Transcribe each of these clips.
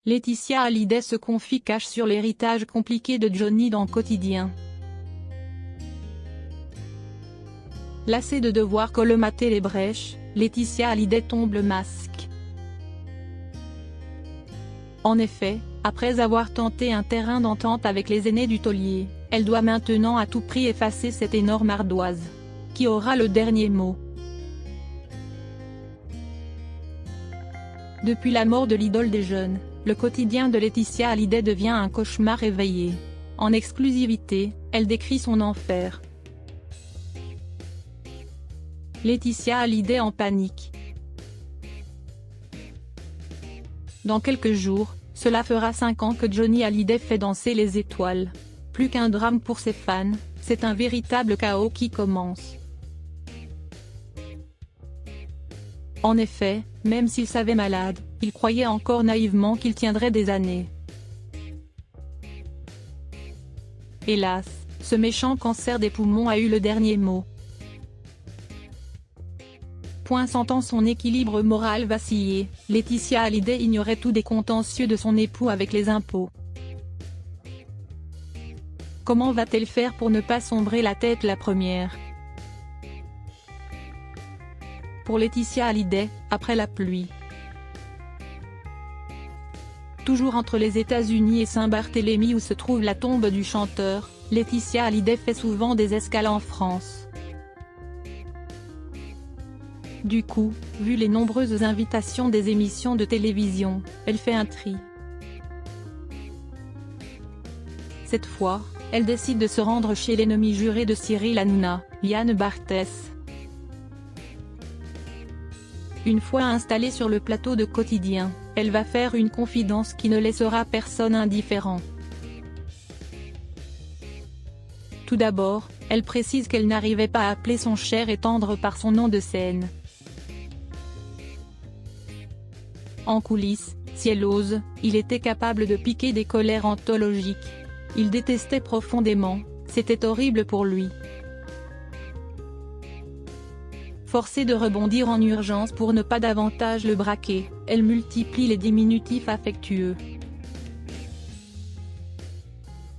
Laetitia Hallyday se confie cache sur l'héritage compliqué de Johnny dans Quotidien. Lassée de devoir colmater les brèches, Laetitia Hallyday tombe le masque. En effet, après avoir tenté un terrain d'entente avec les aînés du taulier, elle doit maintenant à tout prix effacer cette énorme ardoise. Qui aura le dernier mot? Depuis la mort de l'idole des jeunes, le quotidien de Laetitia Hallyday devient un cauchemar éveillé. En exclusivité, elle décrit son enfer. Laetitia Hallyday en panique. Dans quelques jours, cela fera 5 ans que Johnny Hallyday fait danser les étoiles. Plus qu'un drame pour ses fans, c'est un véritable chaos qui commence. En effet, même s'il savait malade, il croyait encore naïvement qu'il tiendrait des années. Hélas, ce méchant cancer des poumons a eu le dernier mot. Sentant son équilibre moral vaciller, Laetitia Hallyday ignorait tout des contentieux de son époux avec les impôts. Comment va-t-elle faire pour ne pas sombrer la tête la première? Pour Laetitia Hallyday, après la pluie. Toujours entre les États-Unis et Saint-Barthélemy où se trouve la tombe du chanteur, Laetitia Hallyday fait souvent des escales en France. Du coup, vu les nombreuses invitations des émissions de télévision, elle fait un tri. Cette fois, elle décide de se rendre chez l'ennemi juré de Cyril Hanouna, Yann Barthès. Une fois installée sur le plateau de Quotidien, elle va faire une confidence qui ne laissera personne indifférent. Tout d'abord, elle précise qu'elle n'arrivait pas à appeler son cher et tendre par son nom de scène. En coulisses, si elle ose, il était capable de piquer des colères anthologiques. Il détestait profondément, c'était horrible pour lui. Forcée de rebondir en urgence pour ne pas davantage le braquer, elle multiplie les diminutifs affectueux.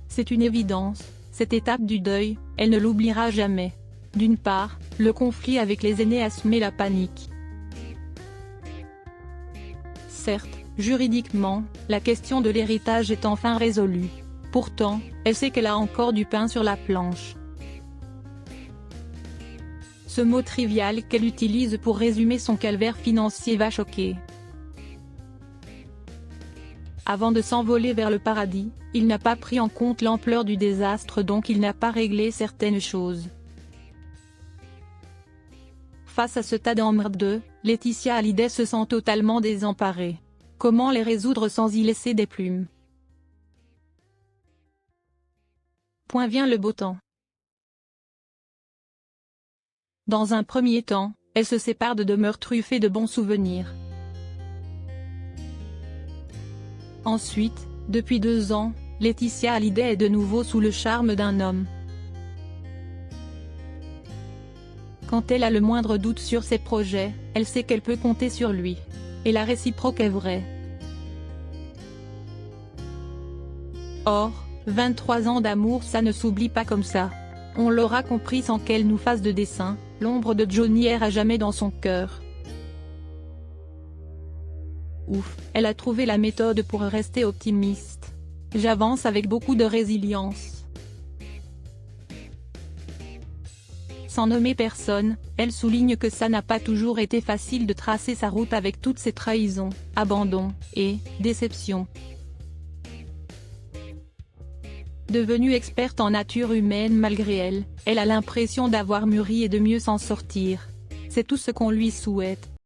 C'est une évidence, cette étape du deuil, elle ne l'oubliera jamais. D'une part, le conflit avec les aînés a semé la panique. Certes, juridiquement, la question de l'héritage est enfin résolue. Pourtant, elle sait qu'elle a encore du pain sur la planche. Ce mot trivial qu'elle utilise pour résumer son calvaire financier va choquer. Avant de s'envoler vers le paradis, il n'a pas pris en compte l'ampleur du désastre, donc il n'a pas réglé certaines choses. Face à ce tas d'emmerdes, Laetitia Hallyday se sent totalement désemparée. Comment les résoudre sans y laisser des plumes? Vient le beau temps. Dans un premier temps, elle se sépare de demeures truffées de bons souvenirs. Ensuite, depuis 2 ans, Laetitia Hallyday est de nouveau sous le charme d'un homme. Quand elle a le moindre doute sur ses projets, elle sait qu'elle peut compter sur lui. Et la réciproque est vraie. Or, 23 ans d'amour, ça ne s'oublie pas comme ça. On l'aura compris sans qu'elle nous fasse de dessin, l'ombre de Johnny erre à jamais dans son cœur. Ouf, elle a trouvé la méthode pour rester optimiste. J'avance avec beaucoup de résilience. Sans nommer personne, elle souligne que ça n'a pas toujours été facile de tracer sa route avec toutes ces trahisons, abandons, et déceptions. Devenue experte en nature humaine malgré elle, elle a l'impression d'avoir mûri et de mieux s'en sortir. C'est tout ce qu'on lui souhaite.